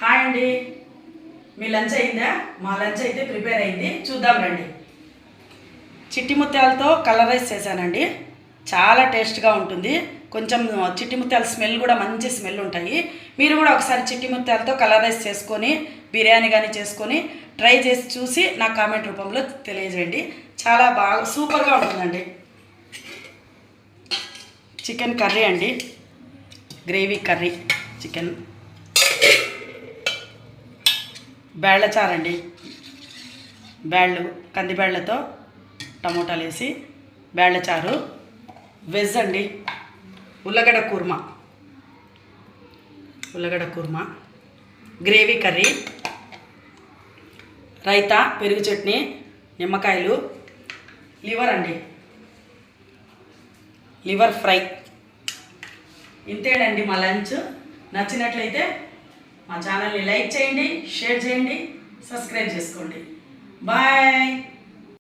Hi అండి, మీ lunch అయిందా? మా లంచ్ అయితే ప్రిపేర్ అయింది, చూద్దాం రండి. చిట్టి ముత్యాలతో కలర్ రైస్ చేశానండి. చాలా టేస్ట్గా ఉంటుంది. కొంచెం చిట్టి ముత్యాల స్మెల్ కూడా మంచి స్మెల్ ఉంటాయి. మీరు కూడా ఒకసారి చిట్టి ముత్యాలతో కలర్ రైస్ చేసుకొని బిర్యానీ కానీ చేసుకొని ట్రై చేసి చూసి నాకు కామెంట్ రూపంలో తెలియజేయండి. చాలా బాగా సూపర్గా ఉంటుందండి. చికెన్ కర్రీ అండి, గ్రేవీ కర్రీ చికెన్. బేళ్ళచారండి, బేళ్ళు కందిబేళ్లతో టమోటాలు వేసి బేళ్ళచారు. వెజ్ అండి, ఉల్లగడ్డ కుర్మా, గ్రేవీ కర్రీ, రైతా, పెరుగు చట్నీ, నిమ్మకాయలు, లివర్ అండి, లివర్ ఫ్రై. ఇంతేనండి మా లంచ్. నచ్చినట్లయితే మా ఛానల్ని లైక్ చేయండి, షేర్ చేయండి, సబ్స్క్రైబ్ చేసుకోండి. బాయ్.